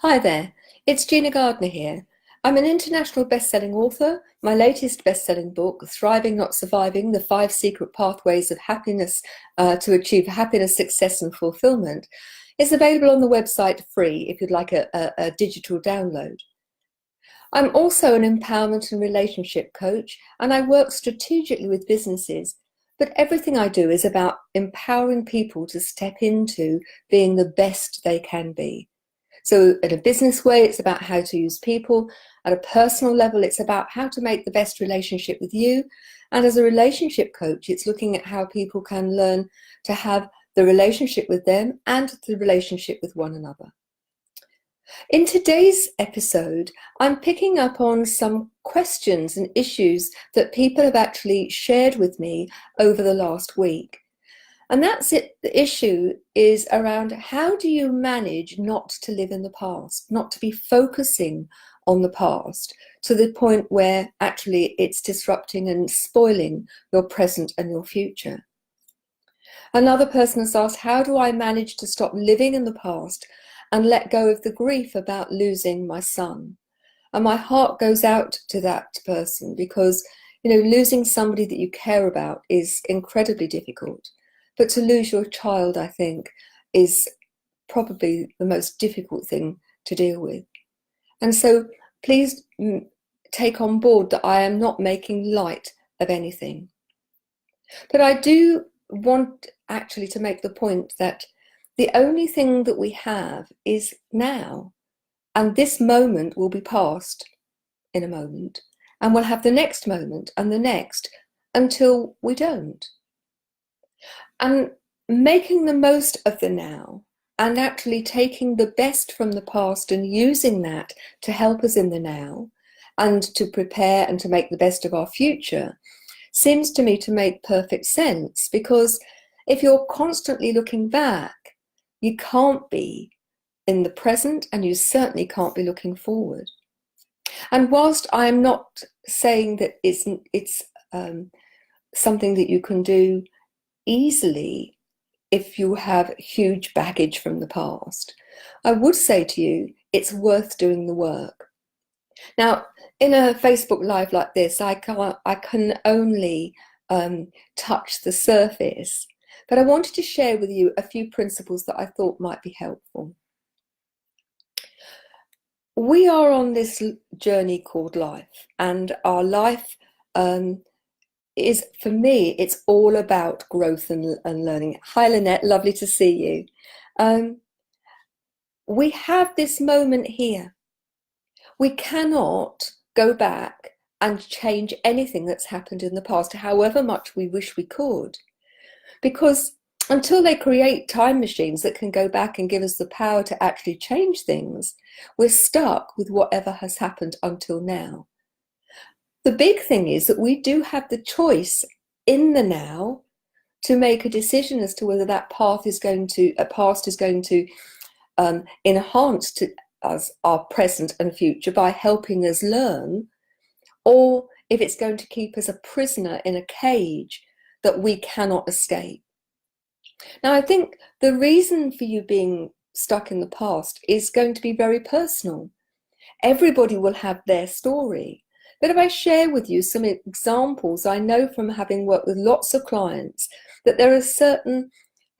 Hi there, it's Gina Gardiner here. I'm an international best-selling author. My latest best-selling book, Thriving Not Surviving, The 5 Secret Pathways of Happiness to Achieve Happiness, Success and Fulfillment, is available on the website free if you'd like a digital download. I'm also an empowerment and relationship coach, and I work strategically with businesses, but everything I do is about empowering people to step into being the best they can be. So at a business way, it's about how to use people. At a personal level, it's about how to make the best relationship with you. And as a relationship coach, it's looking at how people can learn to have the relationship with them and the relationship with one another. In today's episode, I'm picking up on some questions and issues that people have actually shared with me over the last week. And that's it. The issue is around how do you manage not to live in the past, not to be focusing on the past to the point where actually it's disrupting and spoiling your present and your future. Another person has asked, how do I manage to stop living in the past and let go of the grief about losing my son? And my heart goes out to that person because, losing somebody that you care about is incredibly difficult. But to lose your child, I think, is probably the most difficult thing to deal with. And so please take on board that I am not making light of anything. But I do want actually to make the point that the only thing that we have is now. And this moment will be past in a moment. And we'll have the next moment and the next until we don't. And making the most of the now and actually taking the best from the past and using that to help us in the now and to prepare and to make the best of our future seems to me to make perfect sense, because if you're constantly looking back, you can't be in the present and you certainly can't be looking forward. And whilst I'm not saying that it's something that you can do easily if you have huge baggage from the past, I would say to you it's worth doing the work. Now, in a Facebook Live like this, I can only touch the surface, but I wanted to share with you a few principles that I thought might be helpful. We are on this journey called life, and our life is, for me, it's all about growth and learning. Hi, Lynette, lovely to see you. We have this moment here. We cannot go back and change anything that's happened in the past, however much we wish we could, because until they create time machines that can go back and give us the power to actually change things, we're stuck with whatever has happened until now. The big thing is that we do have the choice in the now to make a decision as to whether that past is going to enhance to us our present and future by helping us learn, or if it's going to keep us a prisoner in a cage that we cannot escape. Now, I think the reason for you being stuck in the past is going to be very personal. Everybody will have their story. But if I share with you some examples, I know from having worked with lots of clients that there are certain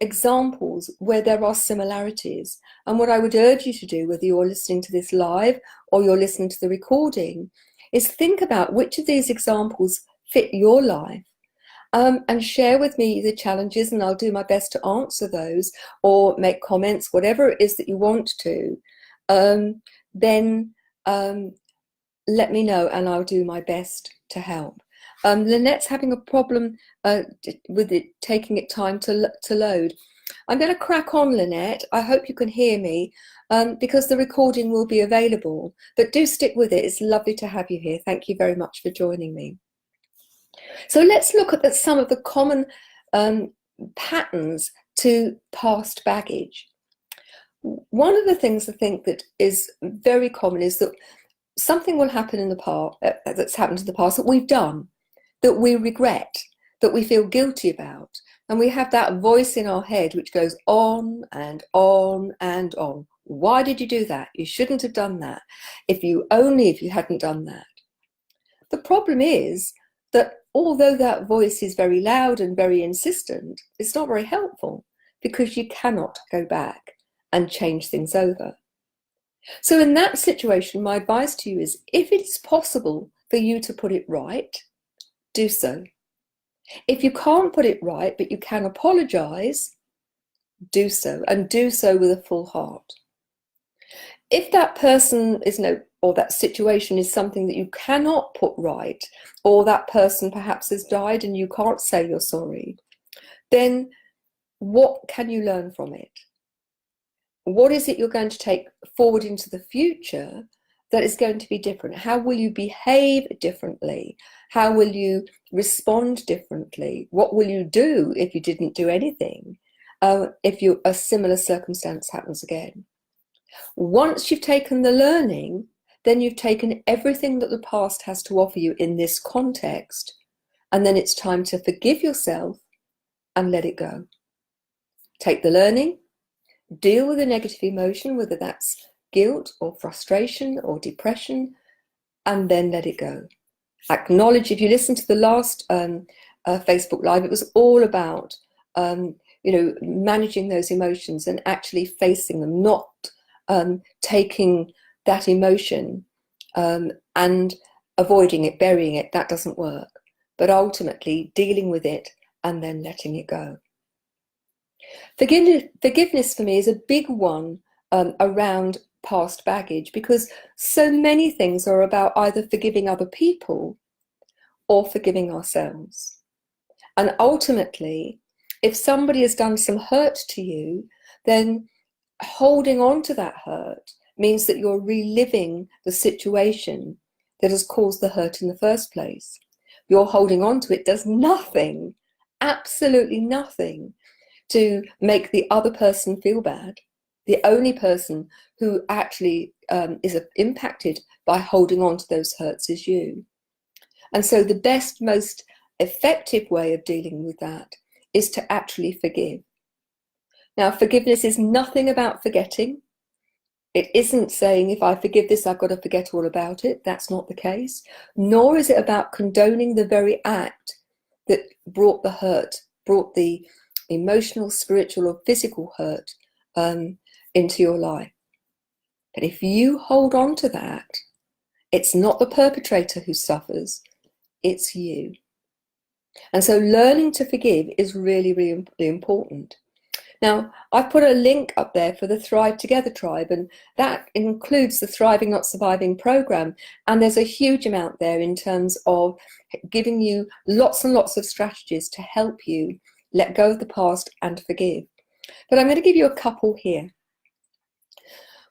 examples where there are similarities. And what I would urge you to do, whether you're listening to this live or you're listening to the recording, is think about which of these examples fit your life, and share with me the challenges, and I'll do my best to answer those or make comments, whatever it is that you want to. Then let me know and I'll do my best to help. Lynette's having a problem with it taking it time to load. I'm going to crack on, Lynette. I hope you can hear me because the recording will be available. But do stick with it. It's lovely to have you here. Thank you very much for joining me. So let's look at some of the common patterns to past baggage. One of the things I think that is very common is that something will happen in the past that's happened in the past that we've done, that we regret, that we feel guilty about. And we have that voice in our head which goes on and on and on. Why did you do that? You shouldn't have done that. If you hadn't done that. The problem is that although that voice is very loud and very insistent, it's not very helpful because you cannot go back and change things over. So in that situation, my advice to you is, if it is possible for you to put it right, do so. If you can't put it right, but you can apologize, do so, and do so with a full heart. If that person is or that situation is something that you cannot put right, or that person perhaps has died and you can't say you're sorry, then what can you learn from it? What is it you're going to take forward into the future that is going to be different? How will you behave differently? How will you respond differently? What will you do if you didn't do anything, if a similar circumstance happens again? Once you've taken the learning, then you've taken everything that the past has to offer you in this context, and then it's time to forgive yourself and let it go. Take the learning, deal with a negative emotion, whether that's guilt or frustration or depression, and then let it go. Acknowledge, if you listen to the last Facebook Live, it was all about managing those emotions and actually facing them, not taking that emotion and avoiding it, burying it. That doesn't work. But ultimately dealing with it and then letting it go. Forgiveness for me is a big one around past baggage, because so many things are about either forgiving other people or forgiving ourselves. And ultimately, if somebody has done some hurt to you, then holding on to that hurt means that you're reliving the situation that has caused the hurt in the first place. You're holding on to it does nothing, absolutely nothing, to make the other person feel bad. The only person who actually is impacted by holding on to those hurts is you. And so the best, most effective way of dealing with that is to actually forgive. Now, forgiveness is nothing about forgetting. It isn't saying, if I forgive this, I've got to forget all about it. That's not the case. Nor is it about condoning the very act that brought the hurt, brought the emotional, spiritual, or physical hurt into your life. But if you hold on to that, it's not the perpetrator who suffers, it's you. And so learning to forgive is really, really important. Now, I've put a link up there for the Thrive Together tribe, and that includes the Thriving Not Surviving program. And there's a huge amount there in terms of giving you lots and lots of strategies to help you let go of the past and forgive. But I'm going to give you a couple here.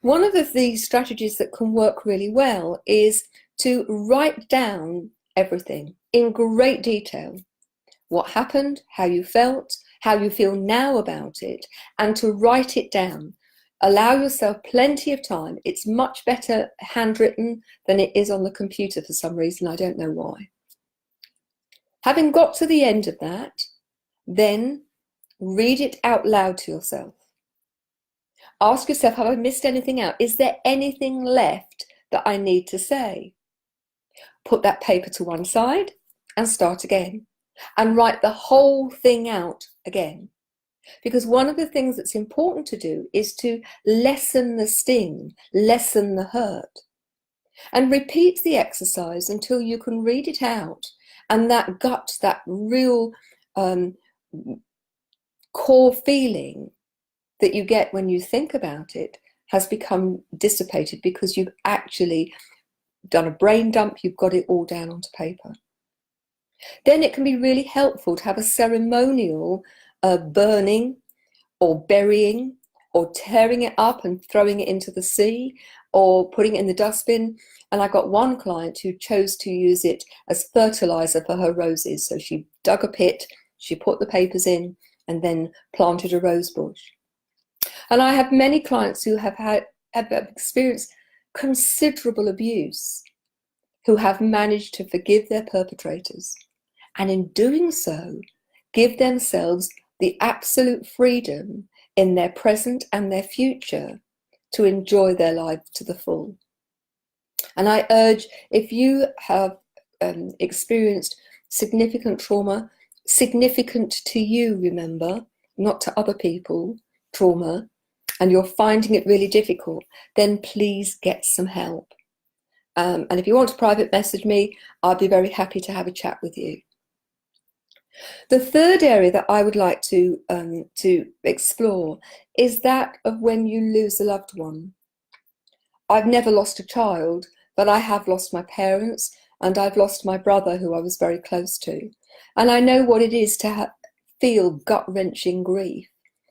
One of the strategies that can work really well is to write down everything in great detail. What happened, how you felt, how you feel now about it, and to write it down. Allow yourself plenty of time. It's much better handwritten than it is on the computer for some reason. I don't know why. Having got to the end of that, then read it out loud to yourself. Ask yourself, have I missed anything out? Is there anything left that I need to say? Put that paper to one side and start again. And write the whole thing out again. Because one of the things that's important to do is to lessen the sting, lessen the hurt. And repeat the exercise until you can read it out. And that gut, that real core feeling that you get when you think about it has become dissipated, because you've actually done a brain dump, you've got it all down onto paper. Then it can be really helpful to have a ceremonial burning or burying or tearing it up and throwing it into the sea or putting it in the dustbin. And I got one client who chose to use it as fertilizer for her roses. So she dug a pit, she put the papers in, and then planted a rose bush. And I have many clients who have experienced considerable abuse, who have managed to forgive their perpetrators. And in doing so, give themselves the absolute freedom in their present and their future to enjoy their life to the full. And I urge, if you have experienced significant trauma, significant to you, remember, not to other people, trauma, and you're finding it really difficult, then please get some help. And if you want to private message me, I'll be very happy to have a chat with you. The third area that I would like to explore is that of when you lose a loved one. I've never lost a child, but I have lost my parents, and I've lost my brother, who I was very close to. And I know what it is to feel gut-wrenching grief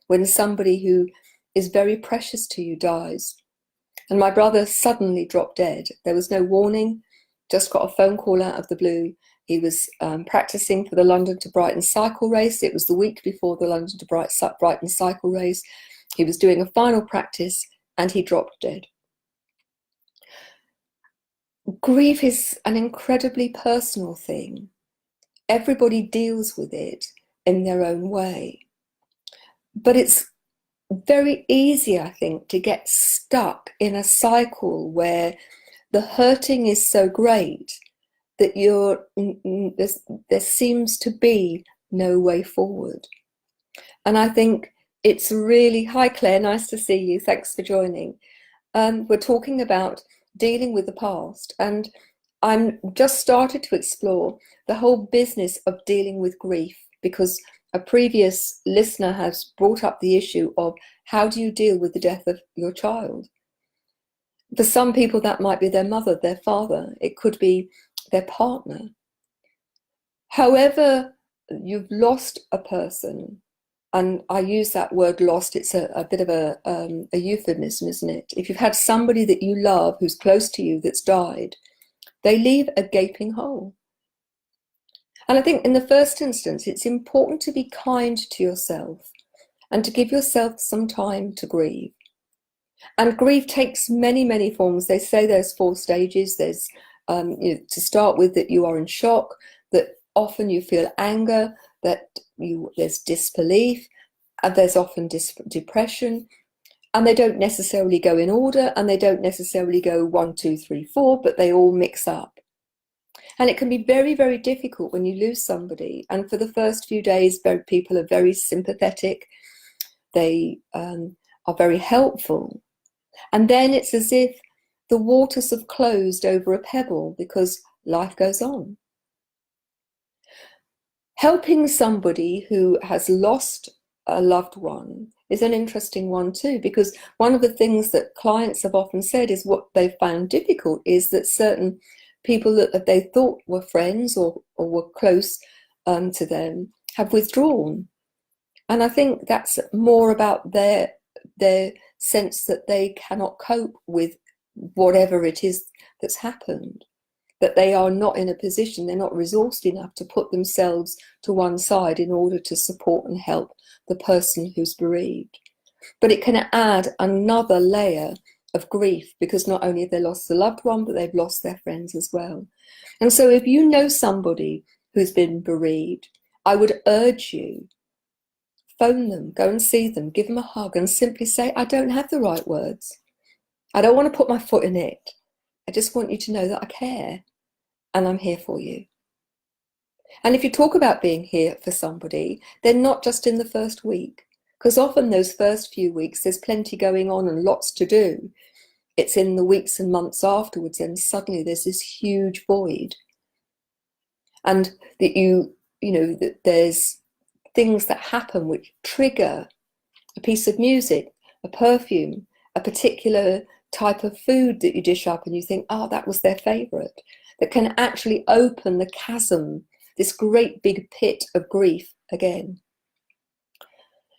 when somebody who is very precious to you dies. And my brother suddenly dropped dead. There was no warning, just got a phone call out of the blue. He was practicing for the London to Brighton cycle race. It was the week before the London to Brighton cycle race. He was doing a final practice and he dropped dead. Grief is an incredibly personal thing. Everybody deals with it in their own way. But it's very easy, I think, to get stuck in a cycle where the hurting is so great that there seems to be no way forward. And I think it's really, hi Claire, nice to see you, thanks for joining. We're talking about dealing with the past, and I'm just started to explore the whole business of dealing with grief, because a previous listener has brought up the issue of how do you deal with the death of your child? For some people that might be their mother, their father, it could be their partner. However, you've lost a person, and I use that word lost, it's a bit of a euphemism, isn't it? If you've had somebody that you love who's close to you that's died, they leave a gaping hole. And I think in the first instance, it's important to be kind to yourself and to give yourself some time to grieve. And grief takes many, many forms. They say there's 4 stages. There's, to start with, that you are in shock, that often you feel anger, that there's disbelief, and there's often depression. And they don't necessarily go in order, and they don't necessarily go 1, 2, 3, 4, but they all mix up. And it can be very, very difficult when you lose somebody. And for the first few days, people are very sympathetic. They are very helpful. And then it's as if the waters have closed over a pebble because life goes on. Helping somebody who has lost a loved one is an interesting one too, because one of the things that clients have often said is what they've found difficult is that certain people that they thought were friends or were close to them have withdrawn. And I think that's more about their sense that they cannot cope with whatever it is that's happened, that they are not in a position, they're not resourced enough to put themselves to one side in order to support and help the person who's bereaved. But it can add another layer of grief, because not only have they lost the loved one, but they've lost their friends as well. And so if you know somebody who's been bereaved, I would urge you, phone them, go and see them, give them a hug and simply say, I don't have the right words. I don't want to put my foot in it. I just want you to know that I care and I'm here for you. And if you talk about being here for somebody, then not just in the first week, because often those first few weeks, there's plenty going on and lots to do. It's in the weeks and months afterwards, and suddenly there's this huge void. And that that there's things that happen which trigger a piece of music, a perfume, a particular type of food that you dish up and you think, oh, that was their favorite, that can actually open the chasm, this great big pit of grief again.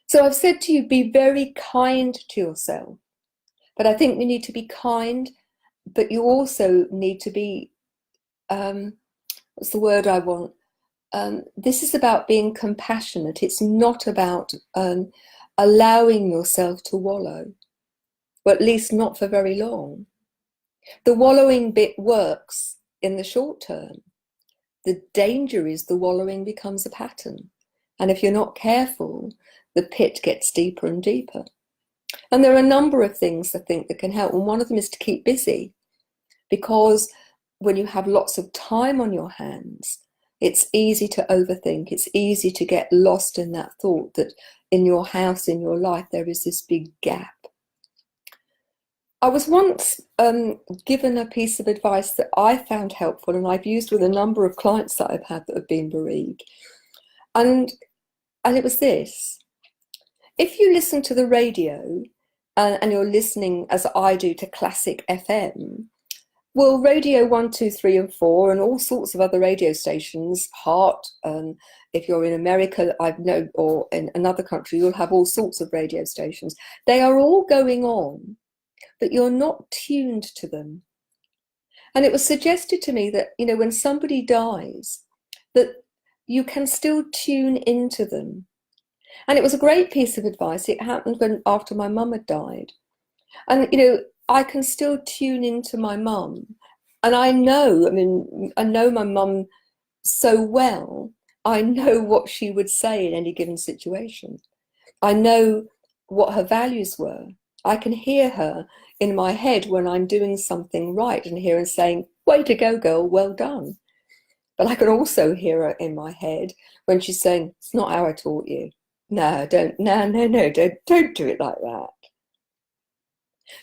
So I've said to you, be very kind to yourself. But I think you need to be kind, but you also need to be, what's the word I want? This is about being compassionate. It's not about allowing yourself to wallow, or at least not for very long. The wallowing bit works in the short term. The danger is the wallowing becomes a pattern. And if you're not careful, the pit gets deeper and deeper. And there are a number of things I think that can help. And one of them is to keep busy, because when you have lots of time on your hands, it's easy to overthink. It's easy to get lost in that thought that in your house, in your life, there is this big gap. I was once given a piece of advice that I found helpful, and I've used with a number of clients that I've had that have been bereaved. And it was this: if you listen to the radio and you're listening, as I do, to classic FM, well, Radio 1, 2, 3 and 4 and all sorts of other radio stations, Heart, if you're in America, I know, or in another country, you'll have all sorts of radio stations. They are all going on, but you're not tuned to them. And it was suggested to me that, you know, when somebody dies, that you can still tune into them. And it was a great piece of advice. It happened after my mum had died. And, you know, I can still tune into my mum. And I know my mum so well. I know what she would say in any given situation. I know what her values were. I can hear her in my head when I'm doing something right and hear her saying, "Way to go, girl, well done." But I can also hear her in my head when she's saying, "It's not how I taught you. No, don't do it like that."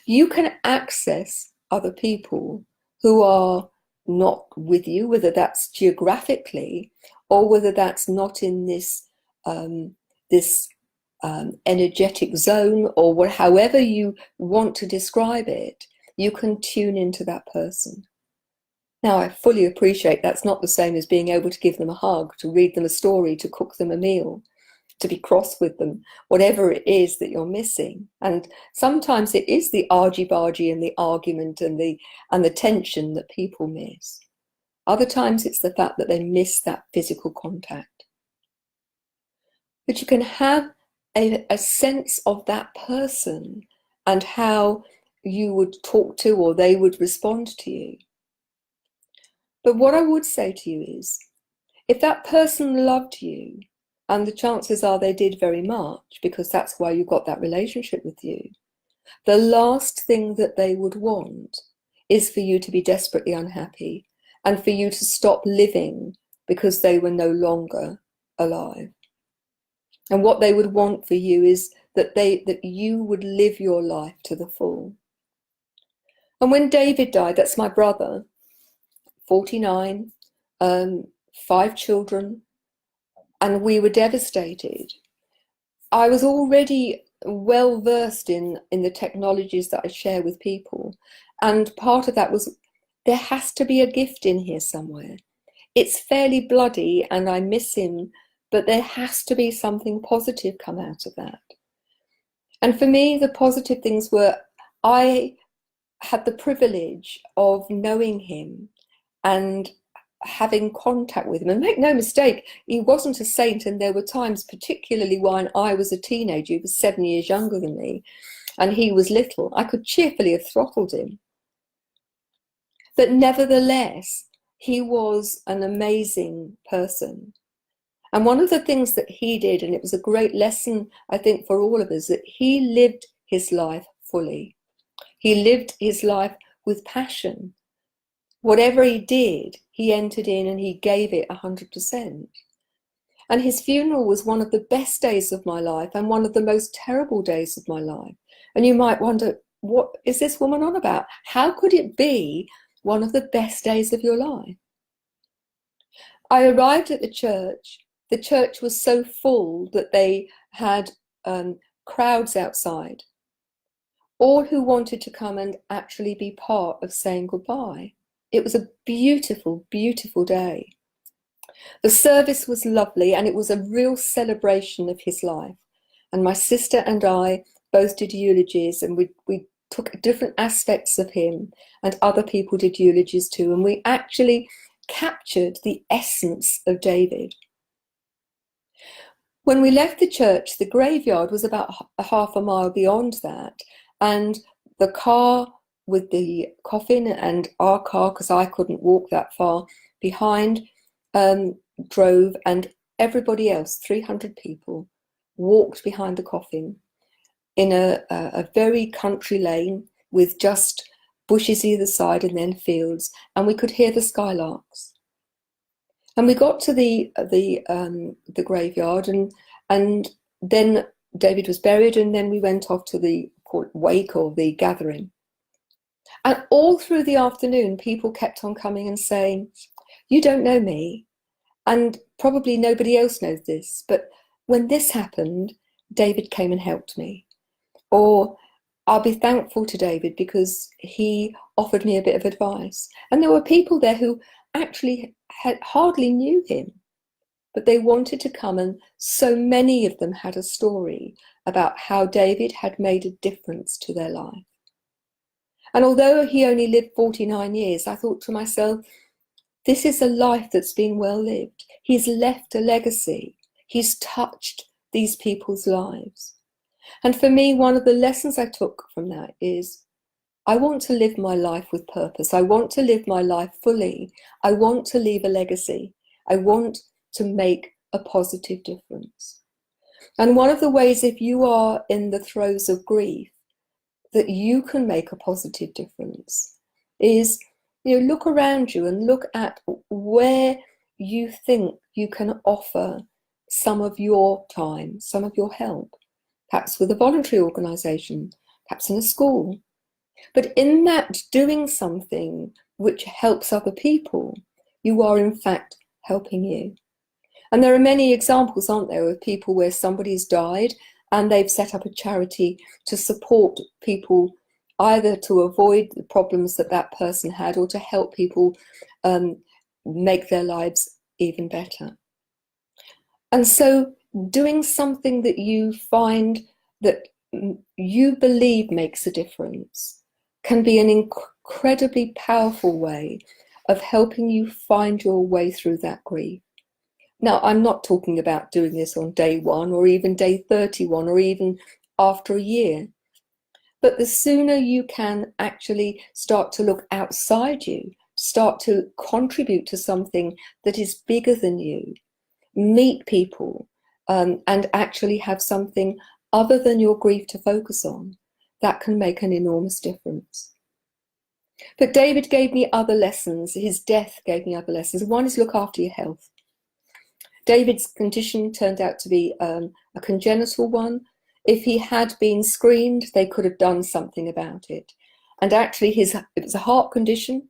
You can access other people who are not with you, whether that's geographically or whether that's not in this energetic zone, or however you want to describe it. You can tune into that person. Now, I fully appreciate that's not the same as being able to give them a hug, to read them a story, to cook them a meal, to be cross with them, whatever it is that you're missing. And sometimes it is the argy-bargy and the argument and the tension that people miss. Other times it's the fact that they miss that physical contact. But you can have a sense of that person and how you would talk to or they would respond to you. But what I would say to you is, if that person loved you, and the chances are they did very much, because that's why you got that relationship with you, the last thing that they would want is for you to be desperately unhappy and for you to stop living because they were no longer alive. And what they would want for you is that you would live your life to the full. And when David died, that's my brother, 49, 5 children, and we were devastated. I was already well versed in the technologies that I share with people. And part of that was, there has to be a gift in here somewhere. It's fairly bloody and I miss him, but there has to be something positive come out of that. And for me, the positive things were, I had the privilege of knowing him and having contact with him. And make no mistake, he wasn't a saint, and there were times, particularly when I was a teenager, he was 7 years younger than me, and he was little, I could cheerfully have throttled him. But nevertheless, he was an amazing person. And one of the things that he did, and it was a great lesson, I think, for all of us, that he lived his life fully. He lived his life with passion. Whatever he did, he entered in and he gave it 100%. And his funeral was one of the best days of my life and one of the most terrible days of my life. And you might wonder, what is this woman on about? How could it be one of the best days of your life? I arrived at the church. The church was so full that they had crowds outside, all who wanted to come and actually be part of saying goodbye. It was a beautiful, beautiful day. The service was lovely and it was a real celebration of his life. And my sister and I both did eulogies, and we took different aspects of him, and other people did eulogies too. And we actually captured the essence of David. When we left the church, the graveyard was about a half a mile beyond that. And the car with the coffin and our car, because I couldn't walk that far behind, drove, and everybody else, 300 people, walked behind the coffin. in a very country lane with just bushes either side and then fields, and we could hear the skylarks. And we got to the graveyard, and then David was buried, and then we went off to the wake or the gathering. And all through the afternoon, people kept on coming and saying, "You don't know me, and probably nobody else knows this, but when this happened, David came and helped me." Or, "I'll be thankful to David because he offered me a bit of advice." And there were people there who actually hardly knew him, but they wanted to come, and so many of them had a story about how David had made a difference to their life. And although he only lived 49 years, I thought to myself, this is a life that's been well lived. He's left a legacy. He's touched these people's lives. And for me, one of the lessons I took from that is, I want to live my life with purpose. I want to live my life fully. I want to leave a legacy. I want to make a positive difference. And one of the ways, if you are in the throes of grief, that you can make a positive difference is, look around you and look at where you think you can offer some of your time, some of your help, perhaps with a voluntary organisation, perhaps in a school. But in that doing something which helps other people, you are in fact helping you. And there are many examples, aren't there, of people where somebody's died and they've set up a charity to support people, either to avoid the problems that that person had or to help people make their lives even better. And so doing something that you find that you believe makes a difference can be an incredibly powerful way of helping you find your way through that grief. Now, I'm not talking about doing this on day 1 or even day 31 or even after a year. But the sooner you can actually start to look outside you, start to contribute to something that is bigger than you, meet people, and actually have something other than your grief to focus on, that can make an enormous difference. But David gave me other lessons. His death gave me other lessons. One is look after your health. David's condition turned out to be a congenital one. If he had been screened, they could have done something about it. And actually, it was a heart condition,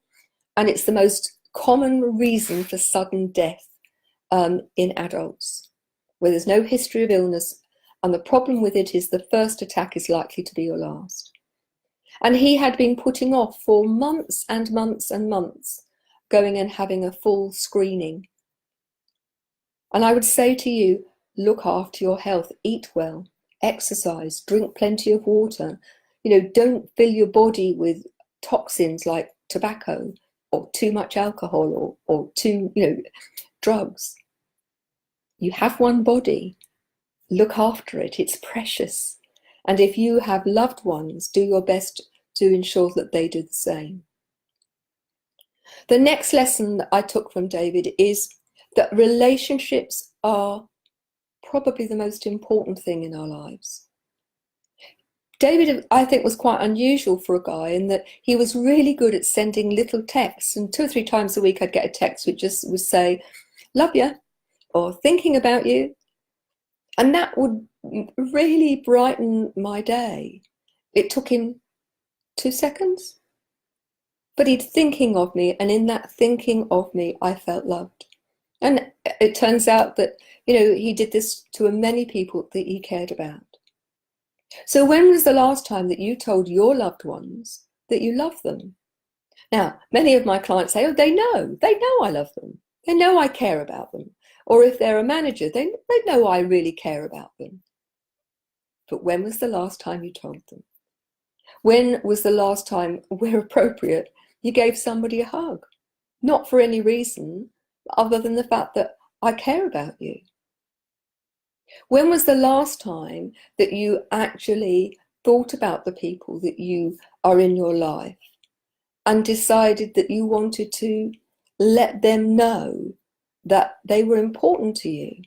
and it's the most common reason for sudden death in adults, where there's no history of illness. And the problem with it is the first attack is likely to be your last. And he had been putting off for months and months and months going and having a full screening. And I would say to you, look after your health, eat well, exercise, drink plenty of water. Don't fill your body with toxins like tobacco or too much alcohol or too, drugs. You have one body, look after it, it's precious. And if you have loved ones, do your best to ensure that they do the same. The next lesson that I took from David is that relationships are probably the most important thing in our lives. David, I think, was quite unusual for a guy in that he was really good at sending little texts, and 2 or 3 times a week I'd get a text which just would say, "Love you," or "Thinking about you." And that would really brighten my day. It took him 2 seconds, but he'd thinking of me, and in that thinking of me, I felt loved. And it turns out that, he did this to many people that he cared about. So when was the last time that you told your loved ones that you love them? Now, many of my clients say, oh, they know I love them. They know I care about them. Or if they're a manager, they know I really care about them. But when was the last time you told them? When was the last time, where appropriate, you gave somebody a hug? Not for any reason other than the fact that I care about you. When was the last time that you actually thought about the people that you are in your life and decided that you wanted to let them know that they were important to you?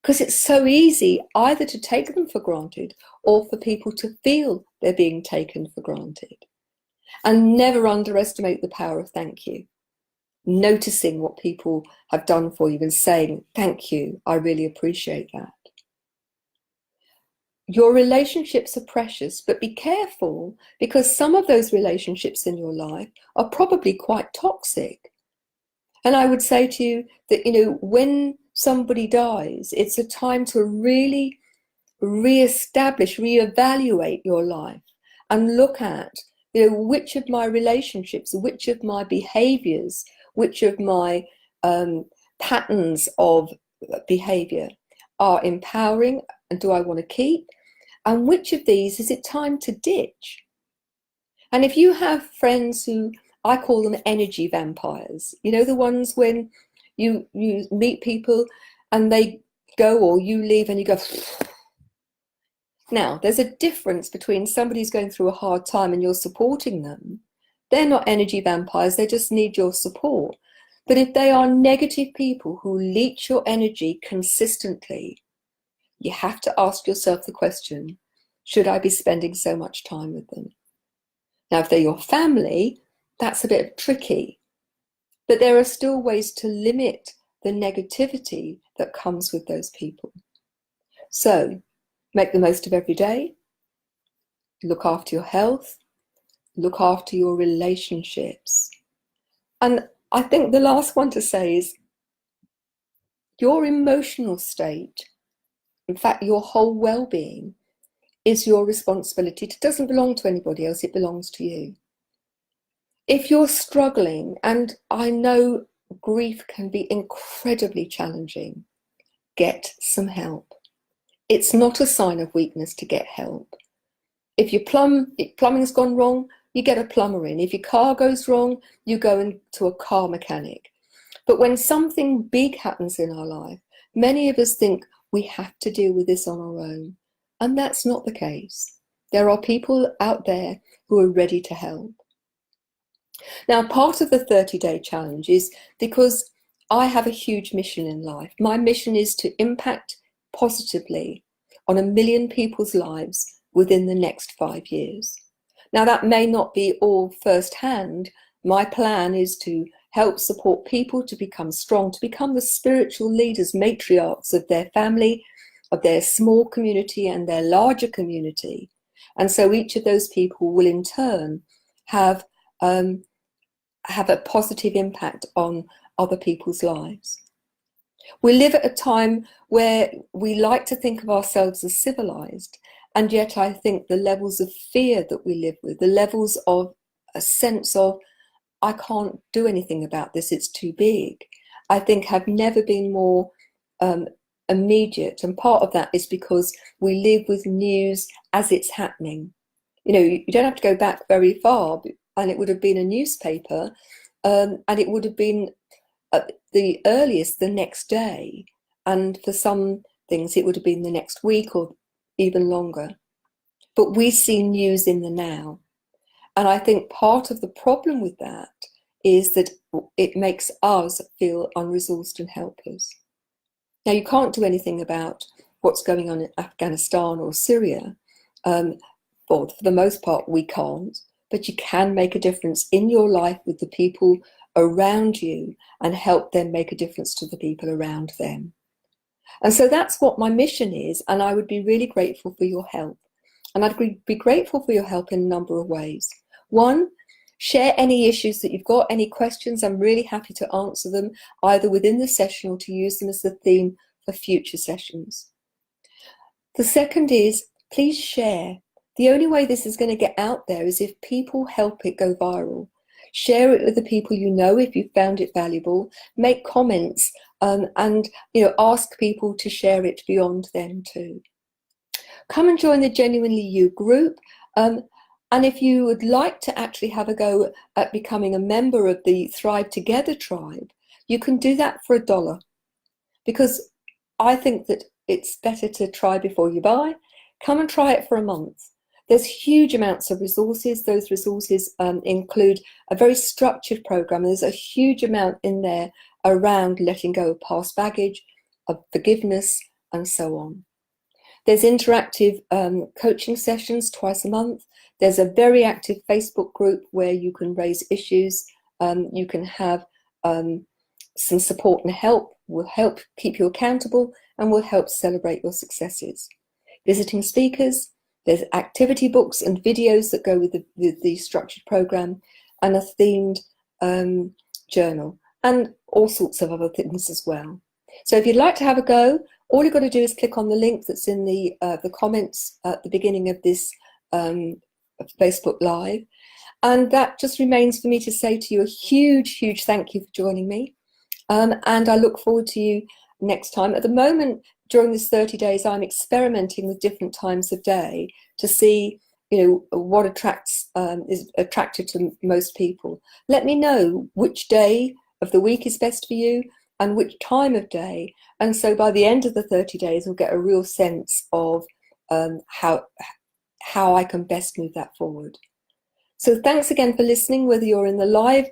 Because it's so easy either to take them for granted or for people to feel they're being taken for granted. And never underestimate the power of thank you. Noticing what people have done for you and saying, thank you, I really appreciate that. Your relationships are precious, but be careful, because some of those relationships in your life are probably quite toxic. And I would say to you that, when somebody dies, it's a time to really re-establish, re-evaluate your life and look at, which of my relationships, which of my behaviors, which of my patterns of behavior are empowering and do I want to keep, and which of these is it time to ditch. And if you have friends who, I call them energy vampires, the ones when you meet people and they go, or you leave and you go. Now, there's a difference between somebody who's going through a hard time and you're supporting them. They're not energy vampires, they just need your support. But if they are negative people who leech your energy consistently, you have to ask yourself the question, should I be spending so much time with them? Now, if they're your family, that's a bit tricky. But there are still ways to limit the negativity that comes with those people. So, make the most of every day, look after your health, look after your relationships. And I think the last one to say is your emotional state, in fact, your whole well-being, is your responsibility. It doesn't belong to anybody else, it belongs to you. If you're struggling, and I know grief can be incredibly challenging, get some help. It's not a sign of weakness to get help. If plumbing's gone wrong, you get a plumber in. If your car goes wrong, you go into a car mechanic. But when something big happens in our life, many of us think we have to deal with this on our own. And that's not the case. There are people out there who are ready to help. Now, part of the 30-day challenge is because I have a huge mission in life. My mission is to impact positively on 1 million people's lives within the next 5 years. Now, that may not be all firsthand. My plan is to help support people to become strong, to become the spiritual leaders, matriarchs of their family, of their small community and their larger community. And so each of those people will in turn have a positive impact on other people's lives. We live at a time where we like to think of ourselves as civilized, and yet I think the levels of fear that we live with, the levels of a sense of, I can't do anything about this, it's too big, I think have never been more immediate. And part of that is because we live with news as it's happening. You don't have to go back very far, and it would have been a newspaper, and it would have been at the earliest the next day, and for some things it would have been the next week or even longer. But we see news in the now, and I think part of the problem with that is that it makes us feel unresourced and helpless. Now, you can't do anything about what's going on in Afghanistan or Syria, or for the most part we can't, but you can make a difference in your life with the people around you and help them make a difference to the people around them. And so that's what my mission is, and I would be really grateful for your help. And I'd be grateful for your help in a number of ways. One, share any issues that you've got, any questions. I'm really happy to answer them, either within the session or to use them as the theme for future sessions. The second is, please share. The only way this is going to get out there is if people help it go viral. Share it with the people you know if you found it valuable. Make comments and ask people to share it beyond them too. Come and join the Genuinely You group. And if you would like to actually have a go at becoming a member of the Thrive Together tribe, you can do that for $1. Because I think that it's better to try before you buy. Come and try it for a month. There's huge amounts of resources. Those resources include a very structured program. There's a huge amount in there around letting go of past baggage, of forgiveness, and so on. There's interactive coaching sessions twice a month. There's a very active Facebook group where you can raise issues. You can have some support and help. Will help keep you accountable and will help celebrate your successes. Visiting speakers, there's activity books and videos that go with the structured program, and a themed journal, and all sorts of other things as well. So if you'd like to have a go, all you've got to do is click on the link that's in the comments at the beginning of this Facebook Live. And that just remains for me to say to you a huge, huge thank you for joining me. And I look forward to you next time. At the moment, during this 30 days, I'm experimenting with different times of day to see, what is attractive to most people. Let me know which day of the week is best for you and which time of day. And so by the end of the 30 days, we'll get a real sense of how I can best move that forward. So thanks again for listening, whether you're in the live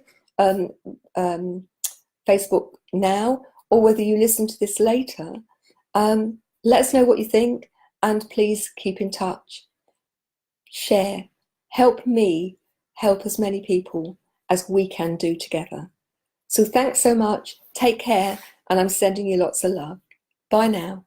Facebook now or whether you listen to this later. Let us know what you think, and please keep in touch. Share. Help me help as many people as we can do together. So thanks so much. Take care, and I'm sending you lots of love. Bye now.